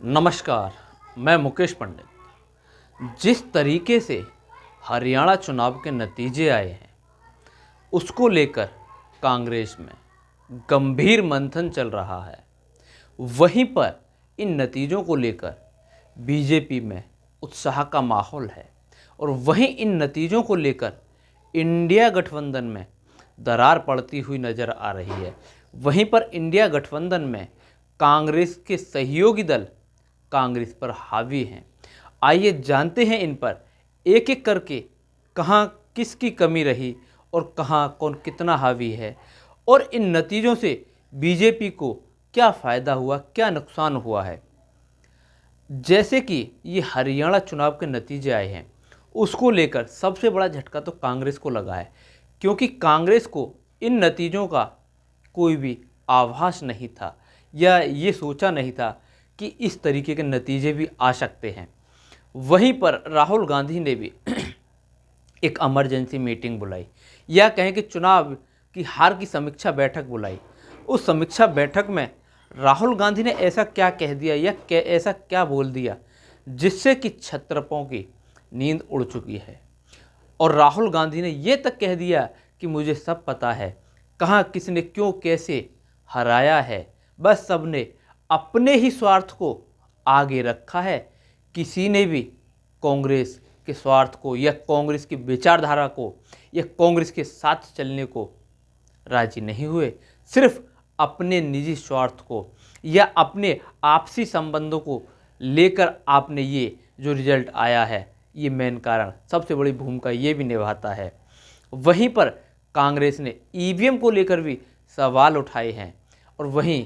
नमस्कार। मैं मुकेश पंडित। जिस तरीके से हरियाणा चुनाव के नतीजे आए हैं उसको लेकर कांग्रेस में गंभीर मंथन चल रहा है। वहीं पर इन नतीजों को लेकर बीजेपी में उत्साह का माहौल है और वहीं इन नतीजों को लेकर इंडिया गठबंधन में दरार पड़ती हुई नज़र आ रही है। वहीं पर इंडिया गठबंधन में कांग्रेस के सहयोगी दल कांग्रेस पर हावी हैं। आइए जानते हैं इन पर एक एक करके कहाँ किसकी कमी रही और कहाँ कौन कितना हावी है और इन नतीजों से बीजेपी को क्या फ़ायदा हुआ, क्या नुकसान हुआ है। जैसे कि ये हरियाणा चुनाव के नतीजे आए हैं उसको लेकर सबसे बड़ा झटका तो कांग्रेस को लगा है, क्योंकि कांग्रेस को इन नतीजों का कोई भी आभास नहीं था या ये सोचा नहीं था कि इस तरीके के नतीजे भी आ सकते हैं। वहीं पर राहुल गांधी ने भी एक इमरजेंसी मीटिंग बुलाई या कहें कि चुनाव की हार की समीक्षा बैठक बुलाई। उस समीक्षा बैठक में राहुल गांधी ने ऐसा क्या कह दिया या ऐसा क्या बोल दिया जिससे कि क्षत्रपों की नींद उड़ चुकी है। और राहुल गांधी ने ये तक कह दिया कि मुझे सब पता है, कहाँ किसने क्यों कैसे हराया है, बस सबने अपने ही स्वार्थ को आगे रखा है। किसी ने भी कांग्रेस के स्वार्थ को या कांग्रेस की विचारधारा को या कांग्रेस के साथ चलने को राजी नहीं हुए। सिर्फ अपने निजी स्वार्थ को या अपने आपसी संबंधों को लेकर आपने ये जो रिजल्ट आया है, ये मेन कारण सबसे बड़ी भूमिका ये भी निभाता है। वहीं पर कांग्रेस ने ईवीएम को लेकर भी सवाल उठाए हैं और वहीं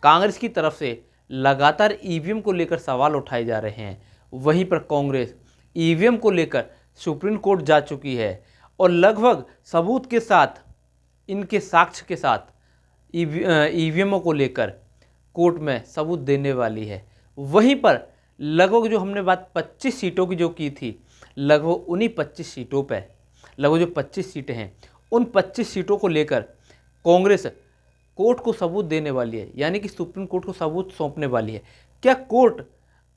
कांग्रेस की तरफ से लगातार ईवीएम को लेकर सवाल उठाए जा रहे हैं। वहीं पर कांग्रेस ईवीएम को लेकर सुप्रीम कोर्ट जा चुकी है और लगभग सबूत के साथ, इनके साक्ष्य के साथ ईवीएमों को लेकर कोर्ट में सबूत देने वाली है। वहीं पर लगभग जो हमने बात 25 सीटों की जो की थी, लगभग उन्हीं 25 सीटों पर लगभग जो 25 सीटें हैं उन 25 सीटों को लेकर कांग्रेस कोर्ट को सबूत देने वाली है, यानी कि सुप्रीम कोर्ट को सबूत सौंपने वाली है। क्या कोर्ट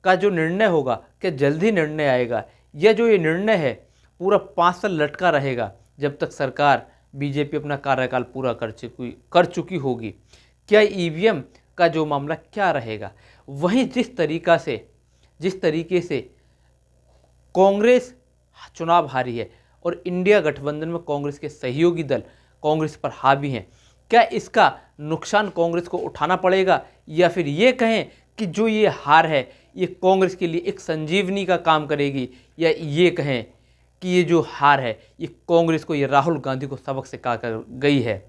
का जो निर्णय होगा क्या जल्द ही निर्णय आएगा या जो ये निर्णय है पूरा 5 साल लटका रहेगा जब तक सरकार बीजेपी अपना कार्यकाल पूरा कर चुकी होगी। क्या ईवीएम का जो मामला क्या रहेगा। वहीं जिस तरीके से कांग्रेस चुनाव हारी है और इंडिया गठबंधन में कांग्रेस के सहयोगी दल कांग्रेस पर हावी हैं, क्या इसका नुकसान कांग्रेस को उठाना पड़ेगा या फिर ये कहें कि जो ये हार है ये कांग्रेस के लिए एक संजीवनी का काम करेगी, या ये कहें कि ये जो हार है ये कांग्रेस को, ये राहुल गांधी को सबक सिखा कर गई है।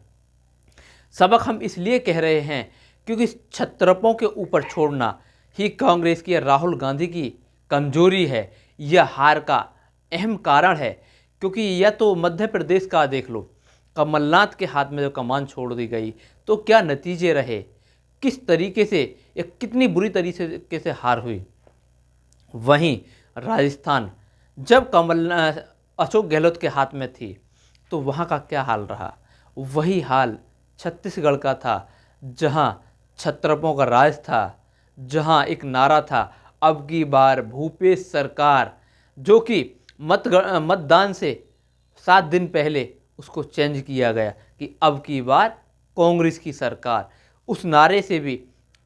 सबक हम इसलिए कह रहे हैं क्योंकि क्षत्रपों के ऊपर छोड़ना ही कांग्रेस की या राहुल गांधी की कमजोरी है, यह हार का अहम कारण है। क्योंकि या तो मध्य प्रदेश का देख लो, कमलनाथ के हाथ में जो कमान छोड़ दी गई तो क्या नतीजे रहे, किस तरीके से या कितनी बुरी तरीके से हार हुई। वहीं राजस्थान जब अशोक गहलोत के हाथ में थी तो वहाँ का क्या हाल रहा, वही हाल छत्तीसगढ़ का था जहाँ क्षत्रपों का राज था, जहाँ एक नारा था अब की बार भूपेश सरकार, जो कि मतदान से 7 दिन पहले उसको चेंज किया गया कि अब की बार कांग्रेस की सरकार। उस नारे से भी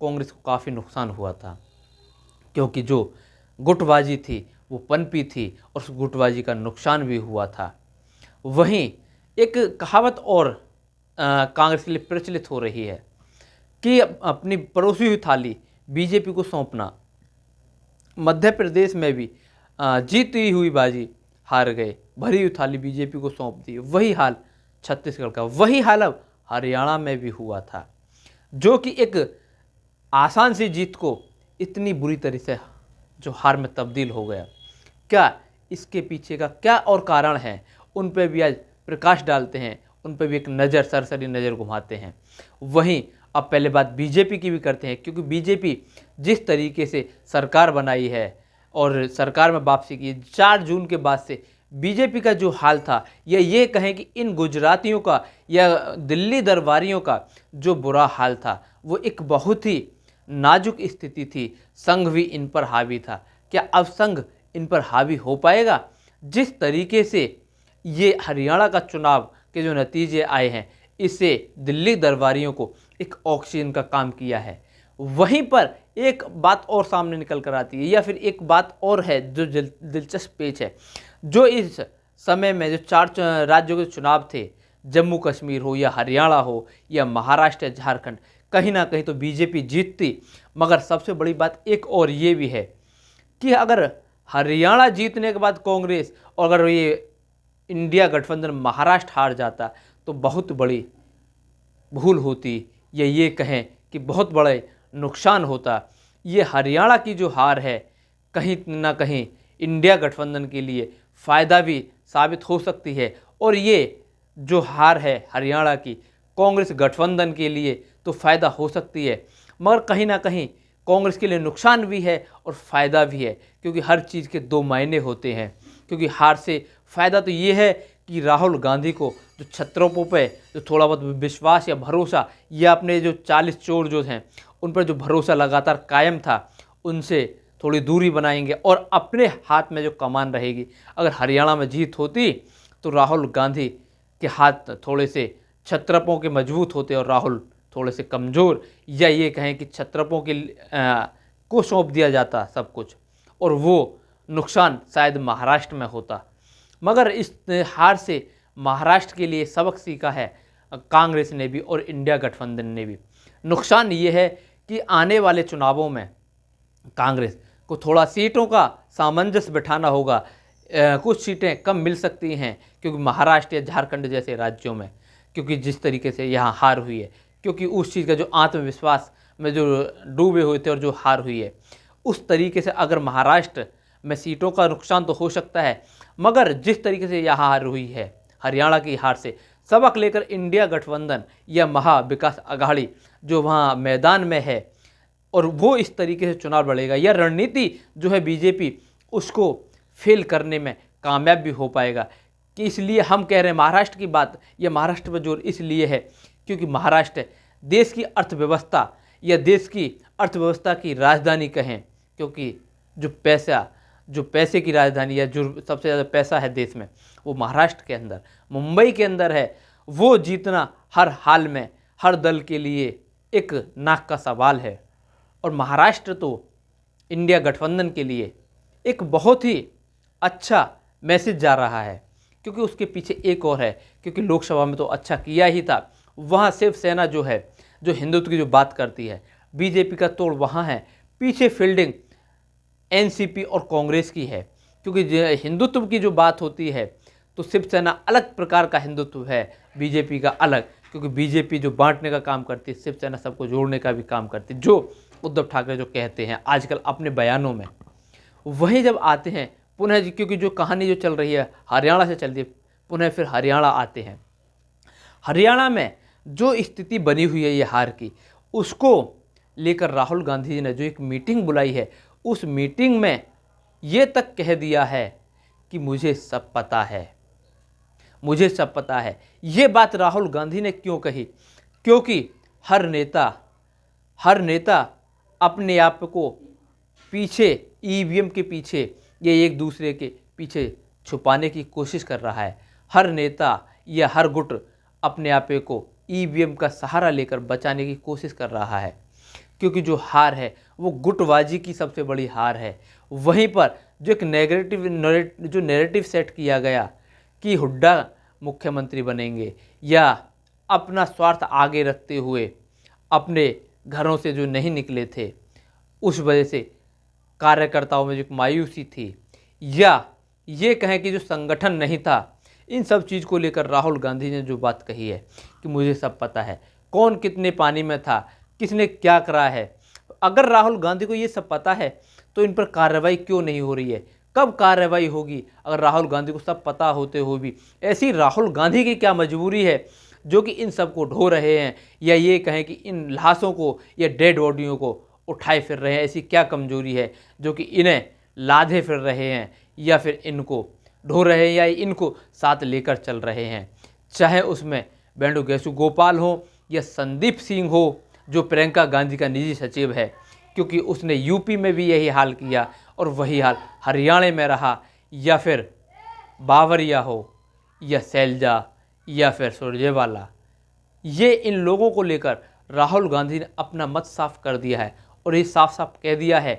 कांग्रेस को काफ़ी नुकसान हुआ था, क्योंकि जो गुटबाजी थी वो पनपी थी और उस गुटबाजी का नुकसान भी हुआ था। वहीं एक कहावत और कांग्रेस के लिए प्रचलित हो रही है कि अपनी परोसी हुई थाली बीजेपी को सौंपना। मध्य प्रदेश में भी जीती हुई बाजी हार गए, भरी हुई थाली बीजेपी को सौंप दी। वही हाल छत्तीसगढ़ का, वही हाल अब हरियाणा में भी हुआ था, जो कि एक आसान सी जीत को इतनी बुरी तरह से जो हार में तब्दील हो गया। क्या इसके पीछे का क्या और कारण है, उन पर भी आज प्रकाश डालते हैं, उन पर भी एक नज़र, सरसरी नज़र घुमाते हैं। वहीं अब पहले बात बीजेपी की भी करते हैं, क्योंकि बीजेपी जिस तरीके से सरकार बनाई है और सरकार में वापसी की 4 जून के बाद से बीजेपी का जो हाल था, या ये कहें कि इन गुजरातियों का या दिल्ली दरबारियों का जो बुरा हाल था, वो एक बहुत ही नाजुक स्थिति थी, संघ भी इन पर हावी था। क्या अब संघ इन पर हावी हो पाएगा? जिस तरीके से ये हरियाणा का चुनाव के जो नतीजे आए हैं, इससे दिल्ली दरबारियों को एक ऑक्सीजन का काम किया है। वहीं पर एक बात और सामने निकल कर आती है, या फिर एक बात और है जो दिलचस्प पेच है, जो इस समय में जो 4 राज्यों के चुनाव थे, जम्मू कश्मीर हो या हरियाणा हो या महाराष्ट्र या झारखंड, कहीं ना कहीं तो बीजेपी जीतती। मगर सबसे बड़ी बात एक और ये भी है कि अगर हरियाणा जीतने के बाद कांग्रेस, और अगर ये इंडिया गठबंधन महाराष्ट्र हार जाता तो बहुत बड़ी भूल होती, या ये कहें कि बहुत बड़े नुकसान होता। ये हरियाणा की जो हार है, कहीं ना कहीं इंडिया गठबंधन के लिए फ़ायदा भी साबित हो सकती है, और ये जो हार है हरियाणा की, कांग्रेस गठबंधन के लिए तो फ़ायदा हो सकती है, मगर कहीं ना कहीं कांग्रेस के लिए नुकसान भी है और फ़ायदा भी है, क्योंकि हर चीज़ के 2 मायने होते हैं। क्योंकि हार से फ़ायदा तो ये है कि राहुल गांधी को जो छत्रों पे जो थोड़ा बहुत विश्वास या भरोसा, या अपने जो 40 चोर जो हैं उन पर जो भरोसा लगातार कायम था, उनसे थोड़ी दूरी बनाएंगे और अपने हाथ में जो कमान रहेगी। अगर हरियाणा में जीत होती तो राहुल गांधी के हाथ थोड़े से छत्रपों के मजबूत होते और राहुल थोड़े से कमज़ोर, या ये कहें कि छत्रपों के को सौंप दिया जाता सब कुछ, और वो नुकसान शायद महाराष्ट्र में होता। मगर इस हार से महाराष्ट्र के लिए सबक सीखा है कांग्रेस ने भी और इंडिया गठबंधन ने भी। नुकसान ये है कि आने वाले चुनावों में कांग्रेस को थोड़ा सीटों का सामंजस्य बिठाना होगा। कुछ सीटें कम मिल सकती हैं, क्योंकि महाराष्ट्र या झारखंड जैसे राज्यों में, क्योंकि जिस तरीके से यहाँ हार हुई है, क्योंकि उस चीज़ का जो आत्मविश्वास में जो डूबे हुए थे और जो हार हुई है, उस तरीके से अगर महाराष्ट्र में सीटों का नुकसान तो हो सकता है, मगर जिस तरीके से यहाँ हार हुई है, हरियाणा की हार से सबक लेकर इंडिया गठबंधन या महा विकास अघाड़ी जो वहाँ मैदान में है, और वो इस तरीके से चुनाव लड़ेगा, या रणनीति जो है बीजेपी उसको फेल करने में कामयाब भी हो पाएगा। कि इसलिए हम कह रहे हैं महाराष्ट्र की बात, या महाराष्ट्र पर जोर इसलिए है क्योंकि महाराष्ट्र देश की अर्थव्यवस्था, या देश की अर्थव्यवस्था की राजधानी कहें, क्योंकि जो पैसे की राजधानी, या जो सबसे ज़्यादा पैसा है देश में, वो महाराष्ट्र के अंदर, मुंबई के अंदर है। वो जीतना हर हाल में हर दल के लिए एक नाक का सवाल है। और महाराष्ट्र तो इंडिया गठबंधन के लिए एक बहुत ही अच्छा मैसेज जा रहा है, क्योंकि उसके पीछे एक और है, क्योंकि लोकसभा में तो अच्छा किया ही था, वहाँ शिवसेना जो है, जो हिंदुत्व की जो बात करती है, बीजेपी का तोड़ वहाँ है। पीछे फील्डिंग एनसीपी और कांग्रेस की है, क्योंकि हिंदुत्व की जो बात होती है तो शिवसेना अलग प्रकार का हिंदुत्व है, बीजेपी का अलग, क्योंकि बीजेपी जो बांटने का काम करती है, शिवसेना सबको जोड़ने का भी काम करती है, जो उद्धव ठाकरे जो कहते हैं आजकल अपने बयानों में। वहीं जब आते हैं पुनः क्योंकि जो कहानी जो चल रही है हरियाणा से चल रही है, पुनः फिर हरियाणा आते हैं। हरियाणा में जो स्थिति बनी हुई है ये हार की, उसको लेकर राहुल गांधी जी ने जो एक मीटिंग बुलाई है, उस मीटिंग में ये तक कह दिया है कि मुझे सब पता है, मुझे सब पता है। ये बात राहुल गांधी ने क्यों कही? क्योंकि हर नेता अपने आप को पीछे ईवीएम के पीछे या एक दूसरे के पीछे छुपाने की कोशिश कर रहा है। हर नेता या हर गुट अपने आप को ईवीएम का सहारा लेकर बचाने की कोशिश कर रहा है, क्योंकि जो हार है वो गुटबाजी की सबसे बड़ी हार है। वहीं पर जो एक नैरेटिव सेट किया गया कि हुड्डा मुख्यमंत्री बनेंगे, या अपना स्वार्थ आगे रखते हुए अपने घरों से जो नहीं निकले थे, उस वजह से कार्यकर्ताओं में जो एक मायूसी थी, या ये कहें कि जो संगठन नहीं था, इन सब चीज़ को लेकर राहुल गांधी ने जो बात कही है कि मुझे सब पता है, कौन कितने पानी में था, किसने क्या करा है। अगर राहुल गांधी को ये सब पता है तो इन पर कार्रवाई क्यों नहीं हो रही है? कब कार्रवाई होगी अगर राहुल गांधी को सब पता होते हुए भी? ऐसी राहुल गांधी की क्या मजबूरी है जो कि इन सब को ढो रहे हैं, या ये कहें कि इन लाशों को या डेड बॉडियों को उठाए फिर रहे हैं? ऐसी क्या कमजोरी है जो कि इन्हें लादे फिर रहे हैं, या फिर इनको ढो रहे हैं, या इनको साथ लेकर चल रहे हैं? चाहे उसमें वेणुगोपाल हो या संदीप सिंह हो, जो प्रियंका गांधी का निजी सचिव है, क्योंकि उसने यूपी में भी यही हाल किया और वही हाल हरियाणा में रहा, या फिर बावरिया हो या शैलजा या फिर सुरजेवाला। ये इन लोगों को लेकर राहुल गांधी ने अपना मत साफ कर दिया है और ये साफ साफ कह दिया है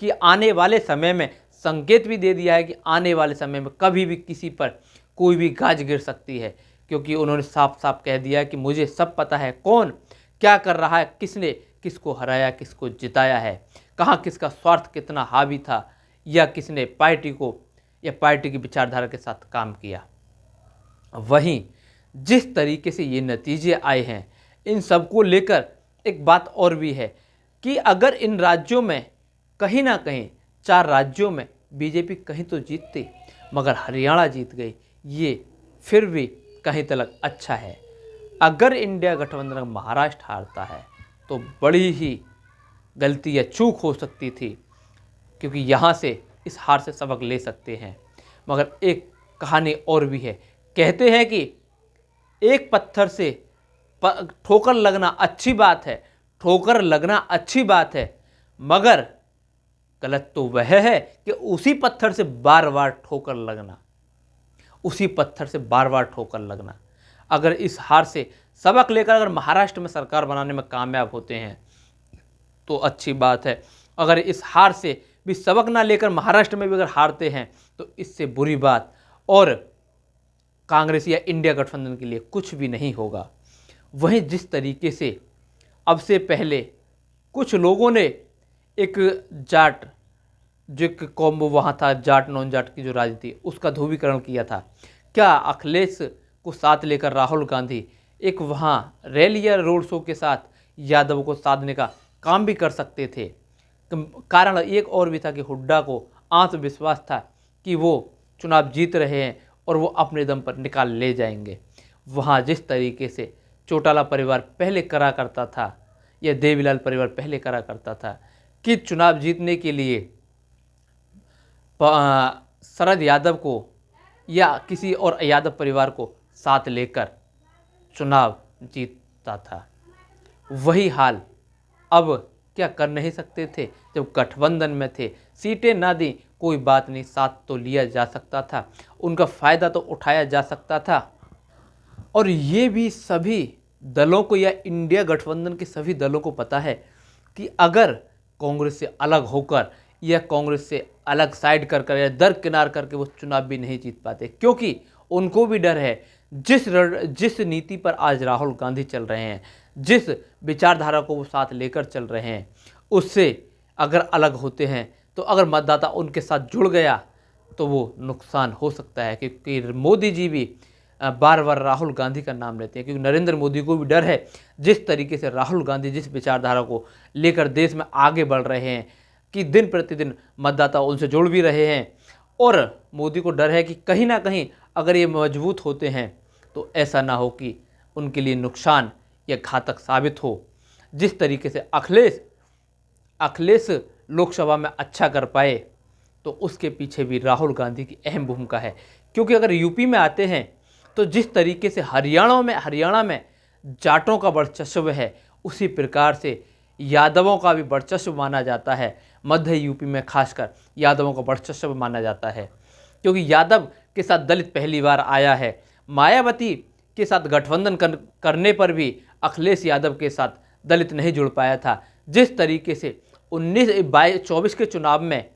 कि आने वाले समय में, संकेत भी दे दिया है कि आने वाले समय में कभी भी किसी पर कोई भी गाज गिर सकती है, क्योंकि उन्होंने साफ साफ कह दिया है कि मुझे सब पता है कौन क्या कर रहा है, किसने किसको हराया, किसको जिताया है, कहाँ किसका स्वार्थ कितना हावी था, या किसने पार्टी को या पार्टी की विचारधारा के साथ काम किया। वहीं जिस तरीके से ये नतीजे आए हैं, इन सबको लेकर एक बात और भी है कि अगर इन राज्यों में कहीं ना कहीं 4 राज्यों में बीजेपी कहीं तो जीतती, मगर हरियाणा जीत गई, ये फिर भी कहीं तक अच्छा है। अगर इंडिया गठबंधन महाराष्ट्र हारता है तो बड़ी ही गलती या चूक हो सकती थी, क्योंकि यहाँ से इस हार से सबक ले सकते हैं। मगर एक कहानी और भी है, कहते हैं कि एक पत्थर से ठोकर लगना अच्छी बात है, ठोकर लगना अच्छी बात है, मगर गलत तो वह है कि उसी पत्थर से बार बार ठोकर लगना, उसी पत्थर से बार बार ठोकर लगना। अगर इस हार से सबक लेकर अगर महाराष्ट्र में सरकार बनाने में कामयाब होते हैं तो अच्छी बात है, अगर इस हार से भी सबक ना लेकर महाराष्ट्र में भी अगर हारते हैं तो इससे बुरी बात और कांग्रेस या इंडिया गठबंधन के लिए कुछ भी नहीं होगा। वहीं जिस तरीके से अब से पहले कुछ लोगों ने एक जाट, जो एक कॉम्बो वहाँ था, जाट नॉन जाट की जो राजनीति, उसका ध्रुवीकरण किया था। क्या अखिलेश को साथ लेकर राहुल गांधी एक वहाँ रैली या रोड शो के साथ यादव को साधने का काम भी कर सकते थे? कारण एक और भी था कि हुड्डा को आत्मविश्वास था कि वो चुनाव जीत रहे हैं और वो अपने दम पर निकाल ले जाएंगे। वहाँ जिस तरीके से चौटाला परिवार पहले करा करता था या देवीलाल परिवार पहले करा करता था कि चुनाव जीतने के लिए शरद यादव को या किसी और यादव परिवार को साथ लेकर चुनाव जीतता था, वही हाल अब क्या कर नहीं सकते थे? जब गठबंधन में थे, सीटें ना दी कोई बात नहीं, साथ तो लिया जा सकता था, उनका फ़ायदा तो उठाया जा सकता था। और ये भी सभी दलों को या इंडिया गठबंधन के सभी दलों को पता है कि अगर कांग्रेस से अलग होकर या कांग्रेस से अलग साइड कर कर या दरकिनार करके वो चुनाव भी नहीं जीत पाते, क्योंकि उनको भी डर है जिस नीति पर आज राहुल गांधी चल रहे हैं, जिस विचारधारा को वो साथ लेकर चल रहे हैं, उससे अगर अलग होते हैं तो अगर मतदाता उनके साथ जुड़ गया तो वो नुकसान हो सकता है। क्योंकि मोदी जी भी बार बार राहुल गांधी का नाम लेते हैं, क्योंकि नरेंद्र मोदी को भी डर है जिस तरीके से राहुल गांधी जिस विचारधारा को लेकर देश में आगे बढ़ रहे हैं कि दिन प्रतिदिन मतदाता उनसे जुड़ भी रहे हैं, और मोदी को डर है कि कहीं ना कहीं अगर ये मजबूत होते हैं तो ऐसा ना हो कि उनके लिए नुकसान या घातक साबित हो। जिस तरीके से अखिलेश लोकसभा में अच्छा कर पाए तो उसके पीछे भी राहुल गांधी की अहम भूमिका है, क्योंकि अगर यूपी में आते हैं तो जिस तरीके से हरियाणा में जाटों का वर्चस्व है, उसी प्रकार से यादवों का भी वर्चस्व माना जाता है। मध्य यूपी में खासकर यादवों का वर्चस्व माना जाता है, क्योंकि यादव के साथ दलित पहली बार आया है। मायावती के साथ गठबंधन करने पर भी अखिलेश यादव के साथ दलित नहीं जुड़ पाया था। जिस तरीके से 1924 के चुनाव में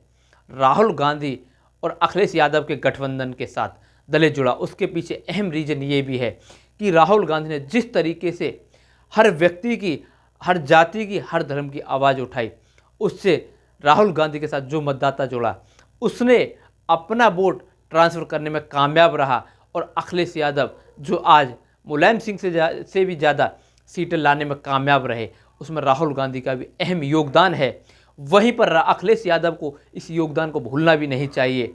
राहुल गांधी और अखिलेश यादव के गठबंधन के साथ दलित जुड़ा, उसके पीछे अहम रीज़न ये भी है कि राहुल गांधी ने जिस तरीके से हर व्यक्ति की, हर जाति की, हर धर्म की आवाज़ उठाई, उससे राहुल गांधी के साथ जो मतदाता जुड़ा उसने अपना वोट ट्रांसफ़र करने में कामयाब रहा, और अखिलेश यादव जो आज मुलायम सिंह से भी ज़्यादा सीटें लाने में कामयाब रहे, उसमें राहुल गांधी का भी अहम योगदान है। वहीं पर अखिलेश यादव को इस योगदान को भूलना भी नहीं चाहिए,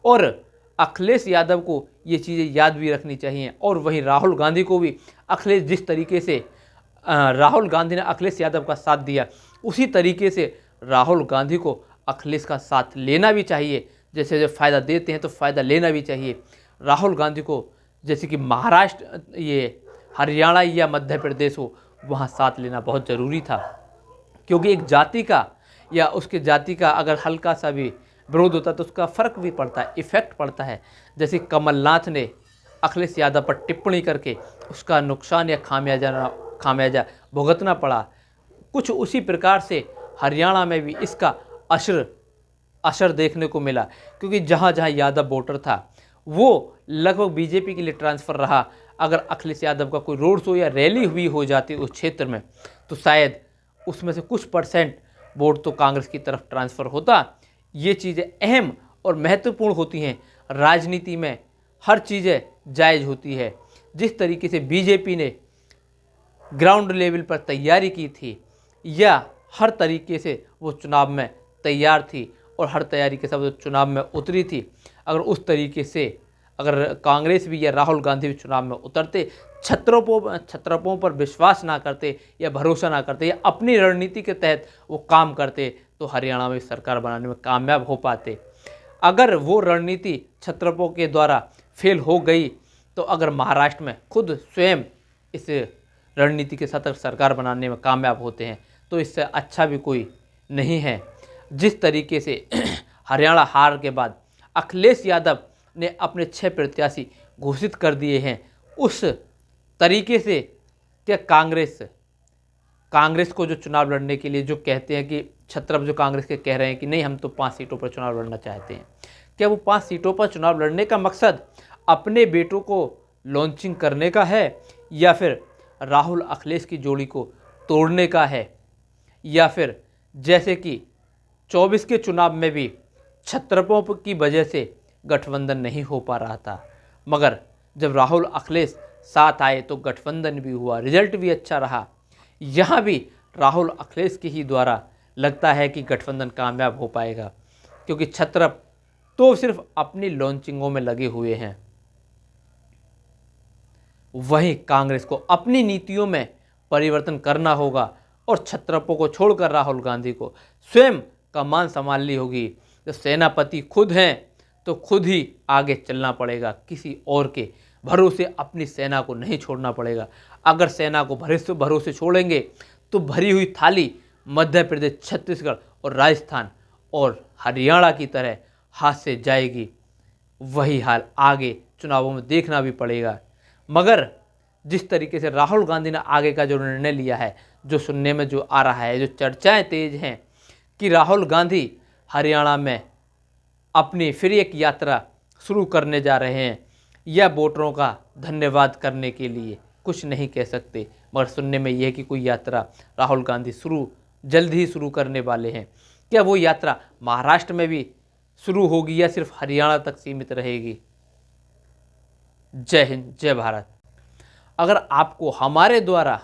और अखिलेश यादव को ये चीज़ें याद भी रखनी चाहिए। और वहीं राहुल गांधी को भी अखिलेश जिस तरीके से राहुल गांधी ने अखिलेश यादव का साथ दिया, उसी तरीके से राहुल गांधी को अखिलेश का साथ लेना भी चाहिए। जैसे जब फ़ायदा देते हैं तो फ़ायदा लेना भी चाहिए। राहुल गांधी को जैसे कि महाराष्ट्र, ये हरियाणा या मध्य प्रदेश हो, वहाँ साथ लेना बहुत ज़रूरी था, क्योंकि एक जाति का या उसके जाति का अगर हल्का सा भी विरोध होता है तो उसका फ़र्क भी पड़ता है, इफ़ेक्ट पड़ता है। जैसे कमलनाथ ने अखिलेश यादव पर टिप्पणी करके उसका नुकसान या खामियाजा भुगतना पड़ा, कुछ उसी प्रकार से हरियाणा में भी इसका असर देखने को मिला, क्योंकि जहाँ जहाँ यादव वोटर था वो लगभग बीजेपी के लिए ट्रांसफ़र रहा। अगर अखिलेश यादव का कोई रोड शो या रैली हुई हो जाती उस क्षेत्र में तो शायद उसमें से कुछ परसेंट वोट तो कांग्रेस की तरफ ट्रांसफ़र होता। ये चीज़ें अहम और महत्वपूर्ण होती हैं। राजनीति में हर चीज़ें जायज़ होती है। जिस तरीके से बीजेपी ने ग्राउंड लेवल पर तैयारी की थी या हर तरीके से वो चुनाव में तैयार थी और हर तैयारी के साथ वो चुनाव में उतरी थी, अगर उस तरीके से अगर कांग्रेस भी या राहुल गांधी भी चुनाव में उतरते, छत्रपों पर विश्वास ना करते या भरोसा ना करते या अपनी रणनीति के तहत वो काम करते तो हरियाणा में सरकार बनाने में कामयाब हो पाते। अगर वो रणनीति छत्रपों के द्वारा फेल हो गई तो अगर महाराष्ट्र में खुद स्वयं इस रणनीति के साथ सरकार बनाने में कामयाब होते हैं तो इससे अच्छा भी कोई नहीं है। जिस तरीके से हरियाणा हार के बाद अखिलेश यादव ने अपने 6 प्रत्याशी घोषित कर दिए हैं, उस तरीके से क्या कांग्रेस को जो चुनाव लड़ने के लिए जो कहते हैं कि छत्रप जो कांग्रेस के कह रहे हैं कि नहीं हम तो 5 सीटों पर चुनाव लड़ना चाहते हैं, क्या वो 5 सीटों पर चुनाव लड़ने का मकसद अपने बेटों को लॉन्चिंग करने का है या फिर राहुल अखिलेश की जोड़ी को तोड़ने का है, या फिर जैसे कि 24 के चुनाव में भी छत्रपों की वजह से गठबंधन नहीं हो पा रहा था, मगर जब राहुल अखिलेश साथ आए तो गठबंधन भी हुआ, रिजल्ट भी अच्छा रहा। यहाँ भी राहुल अखिलेश के ही द्वारा लगता है कि गठबंधन कामयाब हो पाएगा, क्योंकि छत्रप तो सिर्फ अपनी लॉन्चिंगों में लगे हुए हैं। वहीं कांग्रेस को अपनी नीतियों में परिवर्तन करना होगा और छत्रपों को छोड़कर राहुल गांधी को स्वयं कमान संभालनी होगी। जब सेनापति खुद हैं तो खुद ही आगे चलना पड़ेगा, किसी और के भरोसे अपनी सेना को नहीं छोड़ना पड़ेगा। अगर सेना को भरोसे छोड़ेंगे तो भरी हुई थाली मध्य प्रदेश, छत्तीसगढ़ और राजस्थान और हरियाणा की तरह हाथ से जाएगी। वही हाल आगे चुनावों में देखना भी पड़ेगा। मगर जिस तरीके से राहुल गांधी ने आगे का जो निर्णय लिया है, जो सुनने में जो आ रहा है, जो चर्चाएं तेज हैं कि राहुल गांधी हरियाणा में अपनी फिर एक यात्रा शुरू करने जा रहे हैं, या वोटरों का धन्यवाद करने के लिए कुछ नहीं कह सकते, मगर सुनने में यह है कि कोई यात्रा राहुल गांधी जल्द ही शुरू करने वाले हैं। क्या वो यात्रा महाराष्ट्र में भी शुरू होगी या सिर्फ हरियाणा तक सीमित रहेगी? जय हिंद, जय भारत। अगर आपको हमारे द्वारा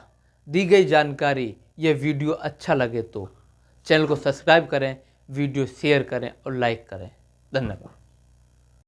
दी गई जानकारी या वीडियो अच्छा लगे तो चैनल को सब्सक्राइब करें, वीडियो शेयर करें और लाइक करें। धन्यवाद।